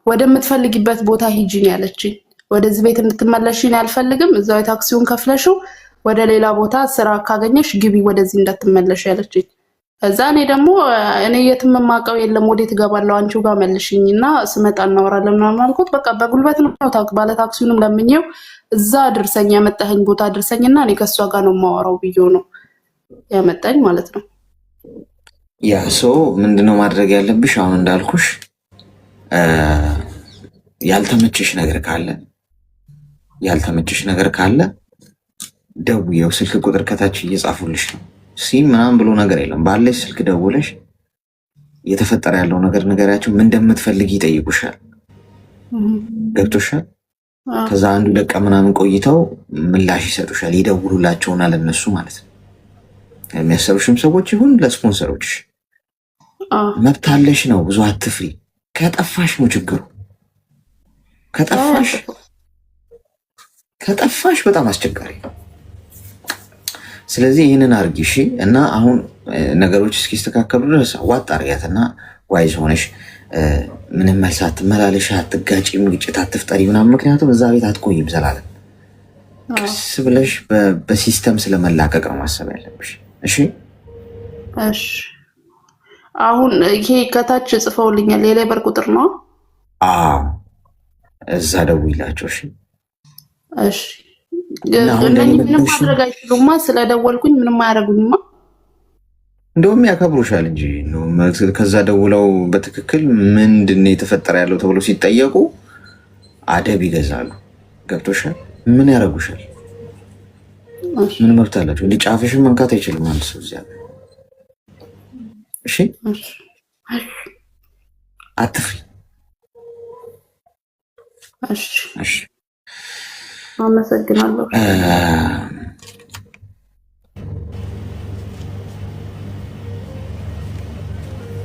ወደምትፈልጊበት ቦታ ሂጂኝ ያለችኝ። ወደዚህ ቤት እንድትመለሽኝ አልፈልግም፣ እዛው የታክሲውን ከፍለሽው ወደ ሌላ ቦታ ስራ ካገኘሽ ግቢ፣ ወደዚህ እንዳትመለሽ ያለችኝ። እዛ እኔ ደግሞ እኔ የትም የማውቀው የለም ወዴት እገባለሁ፣ አንቺው ጋር መልሽኝና ስመጣ እናወራለን ምናምን አልኩት። በቃ በጉልበት ነው ባለ ታክሲውንም ለምኜው እዛ ድርሰኝ ያመጣኸኝ ቦታ ድርሰኝና እኔ ከሷ ጋር ነው የማወራው ብዬው ነው ያመጣኝ ማለት ነው። ያ ሰው ምንድነው ማድረግ ያለብሽ? አሁን እንዳልኩሽ ያልተመቸሽ ነገር ካለ ደውዬው ስልክ ቁጥር ከታች እየጻፉልሽ ነው። ሲም ምናምን ብሎ ነገር የለም። ባለሽ ስልክ ደውለሽ እየተፈጠረ ያለው ነገር ንገሪያቸው። ምን እንደምትፈልጊ ይጠይቁሻል። ገብቶሻል? ከዛ አንዱ ደቂቃ ምናምን ቆይተው ምላሽ ይሰጡሻል። ይደውሉላቸውና ለነሱ ማለት ነው የሚያሰሩሽም ሰዎች ይሁን ለስፖንሰሮች መብት አለሽ ነው። ብዙ አትፍሪ። ከጠፋሽ ነው ችግሩ። ከጠፋሽ በጣም አስቸጋሪ ነው። ስለዚህ ይህንን አርጊ እሺ። እና አሁን ነገሮች እስኪስተካከሉ ድረስ ዋጥ አርጊያትና ዋይዝ ሆነሽ ምንም መልስ አትመላለሽ፣ አትጋጪም፣ ግጭት አትፍጠሪ ምናምን። ምክንያቱም እዛ ቤት አትቆይም ዘላለም። ቀስ ብለሽ በሲስተም ስለመላቀቅ ነው ማሰብ ያለብሽ። እሺ እሺ። አሁን ይሄ ከታች ጽፈውልኛል የሌበር ቁጥር ነው። እዛ ደውይላቸው እሺ። እሺ ምንም ማድረግ አይችሉማ። ስለደወልኩኝ ምንም አያደርጉኝማ። እንደውም ያከብሩሻል እንጂ ከዛ ደውለው በትክክል ምንድን ነው የተፈጠረ ያለው ተብሎ ሲጠየቁ አደብ ይገዛሉ። ገብቶሻል? ምን ያደርጉሻል? ምን መብት አላቸው? እንዲህ ጫፍሽን መንካት አይችልም አንድ ሰው እዚያ። እሺ አትፍሪ። እሺ አመሰግናለሁ።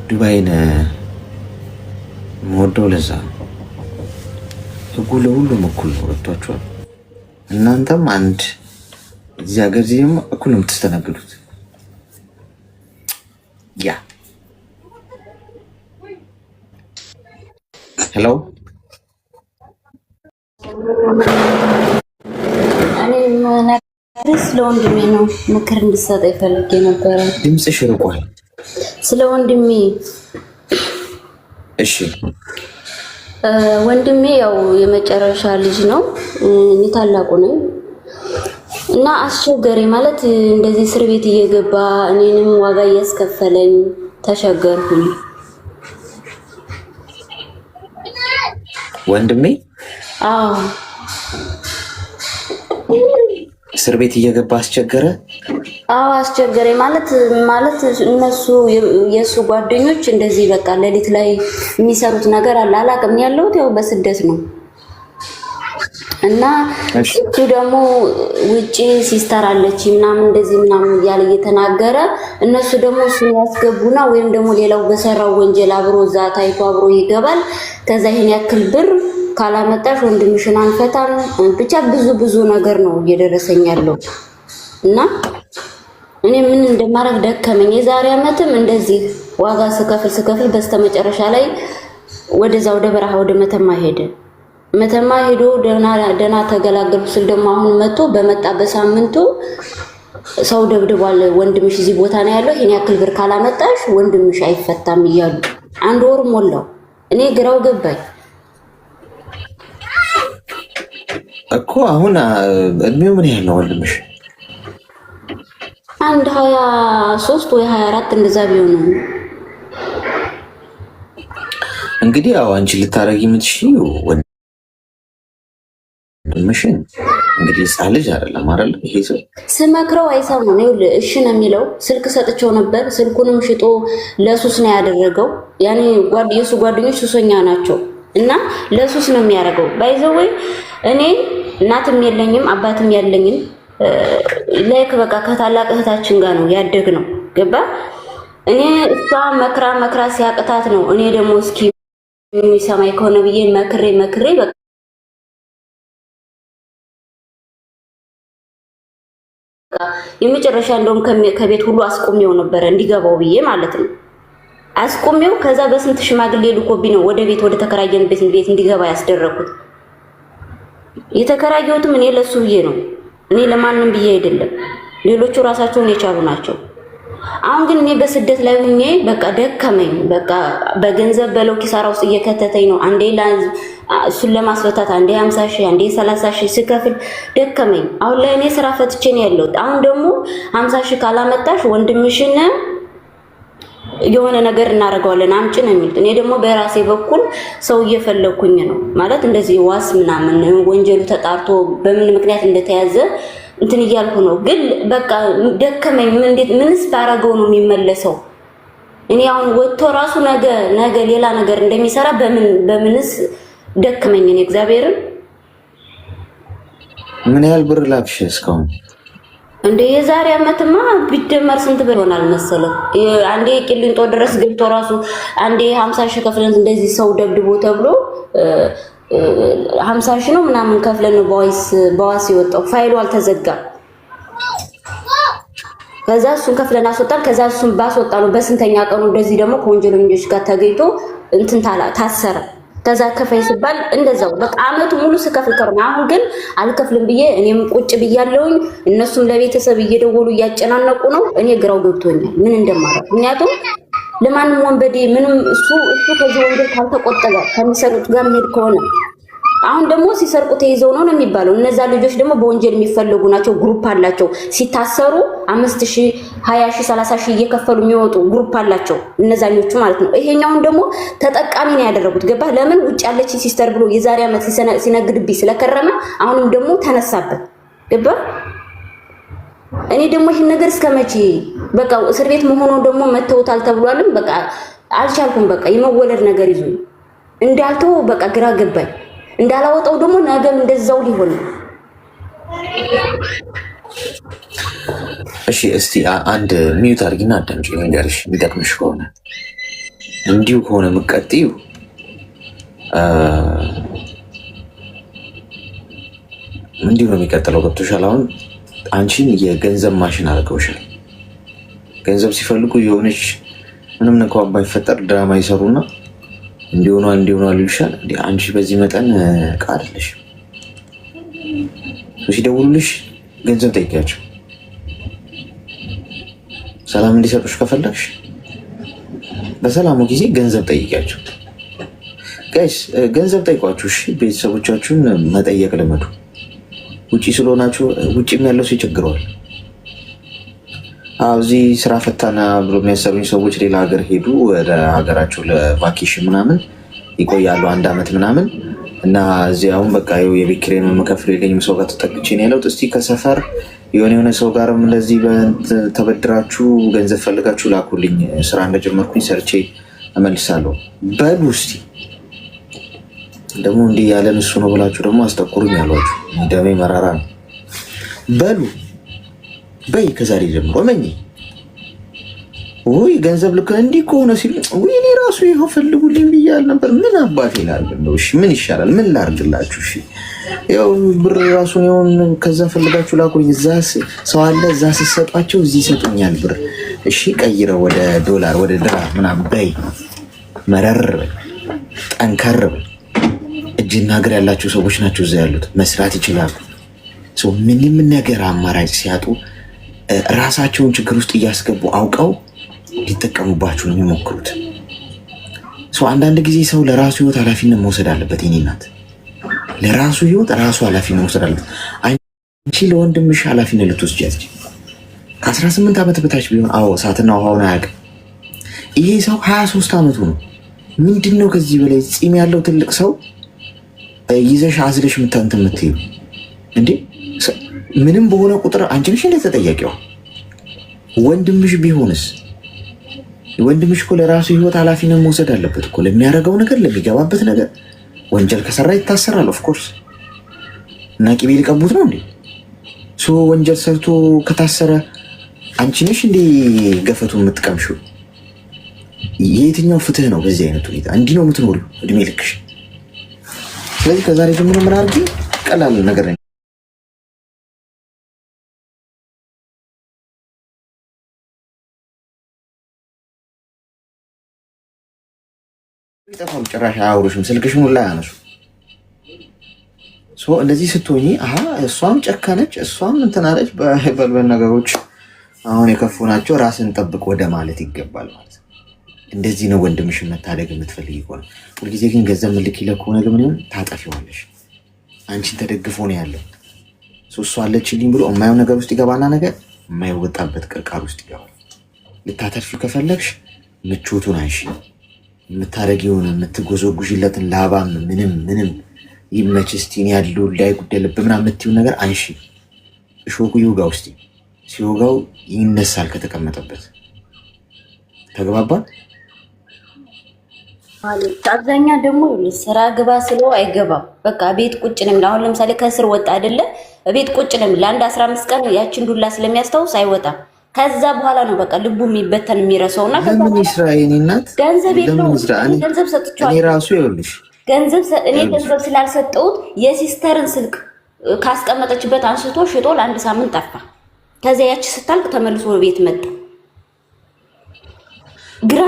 ዱባይን የምወደው ለዛ ህጉ ለሁሉም እኩል ነው። ገብቷችኋል? እናንተም አንድ እዚህ ሀገር ዜማ እኩል ነው የምትስተናግዱት። ያ ሄሎ ስለ ወንድሜ ነው ምክር እንድትሰጥ ይፈልግ የነበረ። ድምፅሽ ርቋል። ስለ ወንድሜ። እሺ ወንድሜ ያው የመጨረሻ ልጅ ነው፣ እኔ ታላቁ ነኝ እና አስቸገረኝ ማለት እንደዚህ እስር ቤት እየገባ እኔንም ዋጋ እያስከፈለኝ ተሸገርኩኝ። ወንድሜ አዎ እስር ቤት እየገባ አስቸገረ? አዎ አስቸገረኝ። ማለት እነሱ የሱ ጓደኞች እንደዚህ በቃ ሌሊት ላይ የሚሰሩት ነገር አለ። አላቅም ያለሁት ያው በስደት ነው እና እሱ ደግሞ ውጪ ሲስተር አለች ምናምን እንደዚህ ምናምን እያለ እየተናገረ እነሱ ደግሞ እሱን ያስገቡና ወይም ደግሞ ሌላው በሰራው ወንጀል አብሮ እዛ ታይቶ አብሮ ይገባል። ከዛ ይሄን ያክል ብር ካላመጣሽ ወንድምሽን አንፈታም። ብቻ ብዙ ነገር ነው እየደረሰኝ ያለው እና እኔ ምን እንደማረግ ደከመኝ። የዛሬ ዓመትም እንደዚህ ዋጋ ስከፍል በስተመጨረሻ ላይ ወደዛ ወደ በረሃ ወደ መተማ ሄዶ ደና ተገላገልኩ ስል ደግሞ አሁን መጥቶ በመጣ በሳምንቱ ሰው ደብድቧል። ወንድምሽ እዚህ ቦታ ነው ያለው፣ ይሄን ያክል ብር ካላመጣሽ ወንድምሽ አይፈታም እያሉ 1 ወር ሞላው። እኔ ግራው ገባኝ እኮ። አሁን እድሜው ምን ያህል ነው ወንድምሽ? 23 ወይ 24 እንደዛ ቢሆን ነው። እንግዲህ ያው አንቺ ልታረጊ የምትችይው ወንድምሽን እንግዲህ ህፃን ልጅ አይደለም አይደል? ይሄ ሰው ስመክረው አይሰማም። ይኸውልህ እሺ ነው የሚለው። ስልክ ሰጥቼው ነበር። ስልኩንም ሽጦ ለሱስ ነው ያደረገው። ያኔ የሱ ጓደኞች ሱሰኛ ናቸው እና ለሱስ ነው የሚያደርገው። ባይዘወይ እኔ እናትም የለኝም አባትም ያለኝም ላይክ በቃ ከታላቅ እህታችን ጋር ነው ያደግነው። ገባ? እኔ እሷ መክራ ሲያቅታት ነው እኔ ደግሞ እስኪ የሚሰማኝ ከሆነ ብዬ መክሬ በቃ የመጨረሻ እንደውም ከቤት ሁሉ አስቆሜው ነበር እንዲገባው ብዬ ማለት ነው። አስቆሜው ከዛ በስንት ሽማግሌ ልኮብኝ ነው ወደ ተከራየንበት ቤት እንዲገባ ያስደረኩት። የተከራየሁትም እኔ ለሱ ብዬ ነው። እኔ ለማንም ብዬ አይደለም። ሌሎቹ ራሳቸውን የቻሉ ናቸው። አሁን ግን እኔ በስደት ላይ ሆኜ በቃ ደከመኝ። በቃ በገንዘብ በለው ኪሳራ ውስጥ እየከተተኝ ነው። አንዴ እሱን ለማስፈታት አንዴ 50 ሺህ አንዴ 30 ሺህ ስከፍል ደከመኝ። አሁን ላይ እኔ ስራ ፈትቼ ነው ያለሁት። አሁን ደግሞ 50 ሺህ ካላመጣሽ ወንድምሽን የሆነ ነገር እናደርገዋለን አምጪ ነው የሚሉት። እኔ ደግሞ በራሴ በኩል ሰው እየፈለኩኝ ነው ማለት እንደዚህ ዋስ ምናምን ወንጀሉ ተጣርቶ በምን ምክንያት እንደተያዘ እንትን እያልኩ ነው። ግን በቃ ደከመኝ። ምንስ ባረገው ነው የሚመለሰው? እኔ አሁን ወጥቶ ራሱ ነገ ሌላ ነገር እንደሚሰራ በምንስ ደከመኝ። እኔ እግዚአብሔርን ምን ያህል ብር ላክሽ እስካሁን? እንደ የዛሬ ዓመትማ ቢደመር ስንት ብር ይሆናል መሰለህ? አንዴ ቂሊንጦ ድረስ ገብቶ ራሱ አንዴ 50 ሺህ ከፍለን እንደዚህ ሰው ደብድቦ ተብሎ 50 ሺህ ነው ምናምን ከፍለን በዋስ የወጣው ፋይሉ አልተዘጋም። ከዛ እሱን ከፍለን አስወጣን። ከዛ እሱን ባስወጣ ነው በስንተኛ ቀኑ እንደዚህ ደግሞ ከወንጀለኞች ጋር ተገኝቶ እንትን ታሰረ። ከዛ ከፋይ ሲባል እንደዛው በቃ አመቱ ሙሉ ስከፍል ከርማ። አሁን ግን አልከፍልም ብዬ እኔም ቁጭ ብያለሁኝ። እነሱም ለቤተሰብ እየደወሉ እያጨናነቁ ነው። እኔ ግራው ገብቶኛል ምን እንደማደርግ። ምክንያቱም ለማንም ወንበዴ ምንም እሱ ከዚህ ወንጀል ካልተቆጠበ ከሚሰሩት ጋር መሄድ ከሆነ አሁን ደግሞ ሲሰርቁ ተይዘው ነው የሚባለው። እነዛ ልጆች ደግሞ በወንጀል የሚፈለጉ ናቸው። ግሩፕ አላቸው። ሲታሰሩ 5000፣ 20000፣ 30000 እየከፈሉ የሚወጡ ግሩፕ አላቸው እነዛኞቹ ማለት ነው። ይሄኛውን ደግሞ ተጠቃሚ ነው ያደረጉት። ገባ? ለምን ውጭ ያለች ሲስተር ብሎ የዛሬ ዓመት ሲነግድብኝ ስለከረመ አሁንም ደግሞ ተነሳበት። ገባ? እኔ ደግሞ ይሄን ነገር እስከመቼ በቃ እስር ቤት መሆኑ ደግሞ መተውታል ተብሏልም። በቃ አልቻልኩም። በቃ የመወለድ ነገር ይዞ እንዳልተው በቃ ግራ ገባኝ። እንዳላወጣው ደግሞ ነገም እንደዛው ሊሆን ነው። እሺ እስቲ አንድ ሚዩት አድርጊና አዳምጪ ንገርሽ የሚጠቅምሽ ከሆነ። እንዲሁ ከሆነ የምትቀጥይው እንዲሁ ነው የሚቀጥለው። ገብቶሻል? አሁን አንቺን የገንዘብ ማሽን አድርገውሻል። ገንዘብ ሲፈልጉ የሆነች ምንም እንኳን ባይፈጠር ድራማ ይሰሩና እንዲሆኗል ይሉሻል። አንቺ በዚህ መጠን ዕቃ አይደለሽ። ሲደውሉልሽ ገንዘብ ጠይቂያቸው። ሰላም እንዲሰጡሽ ከፈለግሽ በሰላሙ ጊዜ ገንዘብ ጠይቂያቸው። ጋይስ ገንዘብ ጠይቋችሁ። እሺ ቤተሰቦቻችሁን መጠየቅ ልመዱ። ውጪ ስለሆናችሁ ውጪም ያለው ሰው ይቸግረዋል። እዚህ ስራ ፈታና ብሎ የሚያሰሩኝ ሰዎች ሌላ ሀገር ሄዱ። ወደ ሀገራቸው ለቫኬሽን ምናምን ይቆያሉ 1 ዓመት ምናምን እና እዚህ አሁን በቃ የቤት ኪራይ መከፍል የለኝም። ሰው ጋር ተጠግቼ ነው ያለሁት። እስቲ ከሰፈር የሆነ ሰው ጋርም እንደዚህ ተበድራችሁ ገንዘብ ፈልጋችሁ ላኩልኝ፣ ስራ እንደጀመርኩኝ ሰርቼ እመልሳለሁ በሉ። እስቲ ደግሞ እንዲህ ያለን እሱ ነው ብላችሁ ደግሞ አስጠቁሩኝ አሏችሁ። ደሜ መራራ ነው በሉ። በይ ከዛሬ ጀምሮ መኝ ውይ ገንዘብ ልክ እንዲህ ከሆነ ሲሉ ውይ እኔ ራሱ ይኸው ፈልጉልኝ ብያል ነበር። ምን አባት ይላል ነው? እሺ ምን ይሻላል? ምን ላርግላችሁ? እሺ ያው ብር ራሱን ይሁን ከዛ ፈልጋችሁ ላኩልኝ። እዛ ሰው አለ፣ እዛ ሲሰጧቸው እዚህ ይሰጡኛል ብር። እሺ ቀይረው ወደ ዶላር ወደ ድራም ምናምን በይ። መረር ጠንከር እጅና እግር ያላቸው ሰዎች ናቸው እዛ ያሉት፣ መስራት ይችላሉ። ምንም ነገር አማራጭ ሲያጡ ራሳቸውን ችግር ውስጥ እያስገቡ አውቀው ሊጠቀሙባችሁ ነው የሚሞክሩት። አንዳንድ ጊዜ ሰው ለራሱ ህይወት ኃላፊነት መውሰድ አለበት። የኔ እናት ለራሱ ህይወት ራሱ ኃላፊነት መውሰድ አለበት። አንቺ ለወንድምሽ ኃላፊነት ልትወስጂ አትችይም። ከ18 ዓመት በታች ቢሆን እሳትና ውሃውን አያውቅም። ይሄ ሰው 23 ዓመቱ ነው። ምንድን ነው ከዚህ በላይ ፂም ያለው ትልቅ ሰው ይዘሽ አዝለሽ ምታንት የምትይው እንዴ? ምንም በሆነ ቁጥር አንቺ ነሽ እንደ ተጠያቂዋ። ወንድምሽ ቢሆንስ? ወንድምሽ እኮ ለራሱ ህይወት ኃላፊነት መውሰድ አለበት እኮ ለሚያደርገው ነገር፣ ለሚገባበት ነገር። ወንጀል ከሰራ ይታሰራል ኦፍኮርስ። እና ቂቤ ሊቀቡት ነው እንዴ? ወንጀል ሰርቶ ከታሰረ አንቺ ነሽ እንዴ ገፈቱ የምትቀምሺው? የትኛው ፍትህ ነው? በዚህ አይነት ሁኔታ እንዲህ ነው የምትኖሪው እድሜ ልክሽ። ስለዚህ ከዛሬ ጀምሮ ምን አድርጊ? ቀላል ነገር ነው። ይጠፋሉ። ጭራሽ አያወሩሽም፣ ስልክሽን ሁላ ያነሱ። እንደዚህ ስትሆኚ እሷም ጨከነች፣ እሷም እንትን አለች። በልበል ነገሮች አሁን የከፉ ናቸው። ራስን ጠብቅ ወደ ማለት ይገባል ማለት ነው። እንደዚህ ነው ወንድምሽን መታደግ የምትፈልጊ ከሆነ። ሁልጊዜ ግን ገንዘብ ምልክለት ከሆነ ግን ምን ታጠፊዋለሽ? አንቺን ተደግፎ ነው ያለው። እሷ አለችልኝ ብሎ የማየው ነገር ውስጥ ይገባና ነገር የማይወጣበት ቅርቃር ውስጥ ይገባል። ልታተርፊው ከፈለግሽ ምቾቱን አይሽ የምታደርጊውን የምትጎዘጉዥለትን ላባም ምንም ይመች እስቲ ያለው ላይ ጉደልብ ምናምን የምትይው ነገር አንሺ። እሾኩ ይውጋ ውስጥ ሲወጋው ይነሳል ከተቀመጠበት። ተግባባን? አብዛኛ ደግሞ ስራ ግባ ስለው አይገባም። በቃ ቤት ቁጭ ነው የሚለው። አሁን ለምሳሌ ከስር ወጣ አይደለ? ቤት ቁጭ ነው የሚለው። ለአንድ 15 ቀን ያችን ዱላ ስለሚያስታውስ አይወጣም። ከዛ በኋላ ነው በቃ ልቡ የሚበተን የሚረሳውና ለምን እስራኤል እናት ገንዘብ የለውም። ገንዘብ ሰጥቼዋለሁ። እኔ ራሱ ይኸውልሽ ገንዘብ ስላልሰጠሁት የሲስተርን ስልክ ካስቀመጠችበት አንስቶ ሽጦ ለአንድ ሳምንት ጠፋ። ከዚያ ያቺ ስታልቅ ተመልሶ ቤት መጣ።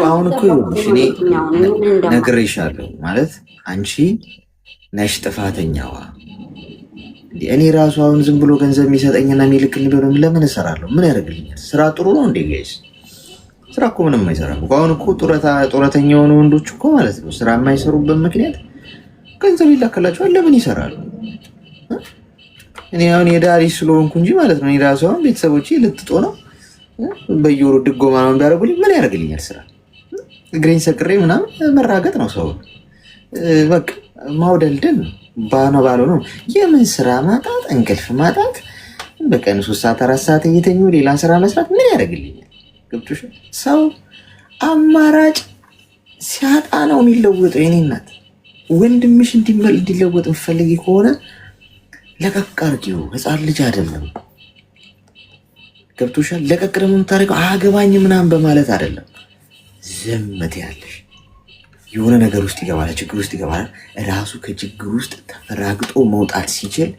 አሁን እኮ ይኸውልሽ እኔ ነግሬሻለሁ ማለት አንቺ ነሽ ጥፋተኛዋ። እኔ ራሱ አሁን ዝም ብሎ ገንዘብ የሚሰጠኝና የሚልክልኝ ቢሆን ለምን እሰራለሁ? ምን ያደርግልኛል? ስራ ጥሩ ነው እንዴ ጋይስ? ስራ እኮ ምንም አይሰራም። አሁን እኮ ጡረተኛ የሆኑ ወንዶች እኮ ማለት ነው ስራ የማይሰሩበት ምክንያት ገንዘብ ይላክላቸዋል። ለምን ይሰራሉ? እኔ አሁን የዳሪ ስለሆንኩ እንጂ ማለት ነው። እኔ ራሱ አሁን ቤተሰቦቼ ልትጦ ነው በየወሩ ድጎማ ነው ቢያደርጉልኝ ምን ያደርግልኛል? ስራ እግሬን ሰቅሬ ምናምን መራገጥ ነው ሰው በቃ ማውደልደል ነው። ባለው ነው የምን ስራ ማጣት፣ እንቅልፍ ማጣት፣ በቀን 3 ሰዓት 4 ሰዓት እየተኙ ሌላ ስራ መስራት ምን ያደርግልኛል? ገብቶሽ? ሰው አማራጭ ሲያጣ ነው የሚለወጠው። የኔ እናት ወንድምሽ እንዲለወጥ የምትፈልጊ ከሆነ ለቀቅ አድርጊው። ህፃን ልጅ አይደለም። ገብቶሻል? ለቀቅ ደግሞ የምታደርገው አገባኝ ምናምን በማለት አይደለም። ዝምት ያለሽ የሆነ ነገር ውስጥ ይገባል፣ ችግር ውስጥ ይገባል። ራሱ ከችግር ውስጥ ተፈራግጦ መውጣት ሲችል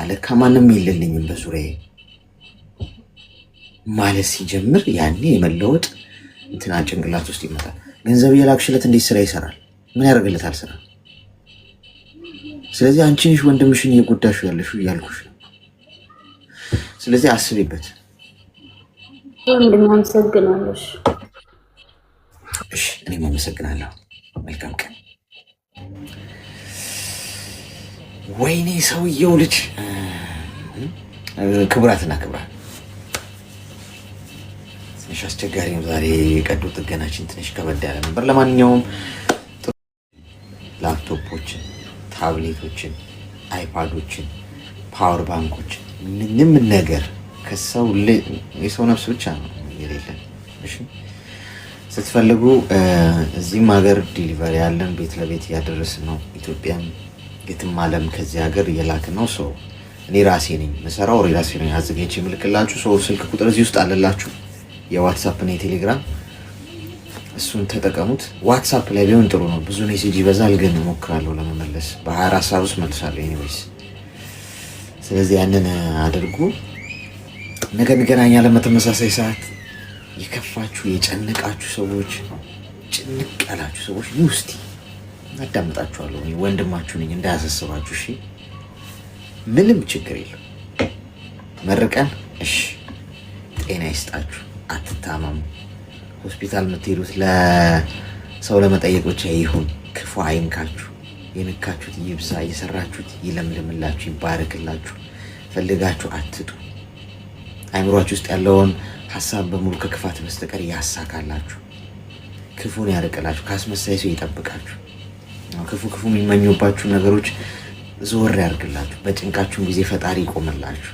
ለካ ማንም የለልኝም በዙሪያዬ ማለት ሲጀምር ያኔ የመለወጥ እንትና ጭንቅላት ውስጥ ይመጣል። ገንዘብ የላክሽለት እንዴት ስራ ይሰራል? ምን ያደርግለታል ስራ? ስለዚህ አንቺ ነሽ ወንድምሽን እየጎዳሹ ያለሽው እያልኩሽ ነው። ስለዚህ አስቢበት። ወንድም አመሰግናለሁ። እሺ እኔም አመሰግናለሁ። መልካም ቀን። ወይኔ ሰውየው ልጅ ክቡራትና ክቡራን ትንሽ አስቸጋሪ ነው ዛሬ። ቀዶ ጥገናችን ትንሽ ከበድ ያለ ነበር። ለማንኛውም ላፕቶፖችን፣ ታብሌቶችን፣ አይፓዶችን፣ ፓወር ባንኮችን ምንም ነገር ከሰው የሰው ነፍስ ብቻ ነው የሌለን። እሺ ስትፈልጉ እዚህም ሀገር ዲሊቨሪ ያለን ቤት ለቤት እያደረስን ነው። ኢትዮጵያም የትም ዓለም ከዚህ ሀገር እየላክን ነው። ሰው እኔ ራሴ ነኝ የምሰራው፣ ራሴ ነኝ አዘጋጅቼ የምልክላችሁ። ሰው ስልክ ቁጥር እዚህ ውስጥ አለላችሁ፣ የዋትሳፕ እና የቴሌግራም እሱን ተጠቀሙት። ዋትሳፕ ላይ ቢሆን ጥሩ ነው፣ ብዙ ሜሴጅ ይበዛል፣ ግን እሞክራለሁ ለመመለስ በ24 ሰዓት ውስጥ መልሳለሁ ኤኒዌይስ። ስለዚህ ያንን አድርጉ። ነገ እንገናኛለን በተመሳሳይ ሰዓት። የከፋችሁ የጨነቃችሁ ሰዎች፣ ጭንቅ ያላችሁ ሰዎች ኑ እስቲ አዳምጣችኋለሁ። ወንድማችሁ ነኝ እንዳያሳስባችሁ። እሺ ምንም ችግር የለም። መርቀን እሺ ጤና ይስጣችሁ፣ አትታመሙ። ሆስፒታል የምትሄዱት ለሰው ለመጠየቅ ብቻ ይሁን። ክፉ አይንካችሁ፣ የነካችሁት ይብሳ፣ የሰራችሁት ይለምልምላችሁ፣ ይባረክላችሁ። ፈልጋችሁ አትጡ። አይምሯችሁ ውስጥ ያለውን ሀሳብ በሙሉ ከክፋት በስተቀር ያሳካላችሁ፣ ክፉን ያርቅላችሁ፣ ካስመሳይ ሰው ይጠብቃችሁ። ክፉ የሚመኙባችሁ ነገሮች ዞር ያርግላችሁ። በጭንቃችሁን ጊዜ ፈጣሪ ይቆምላችሁ።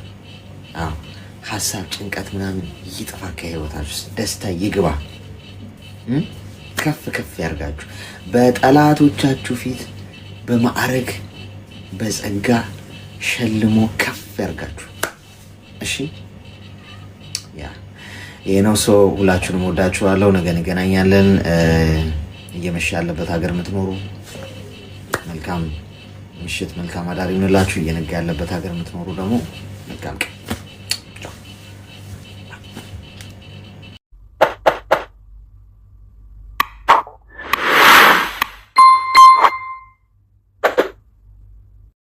ሀሳብ፣ ጭንቀት ምናምን ይጥፋ ከህይወታችሁ። ደስታ ይግባ፣ ከፍ ከፍ ያርጋችሁ። በጠላቶቻችሁ ፊት በማዕረግ በጸጋ ሸልሞ ከፍ ያርጋችሁ። እሺ ይሄ ነው ሰው። ሁላችሁንም ወዳችኋለሁ። ነገ እንገናኛለን። እየመሸ ያለበት ሀገር የምትኖሩ መልካም ምሽት፣ መልካም አዳር ይሁንላችሁ። እየነጋ ያለበት ሀገር የምትኖሩ ደግሞ መልካም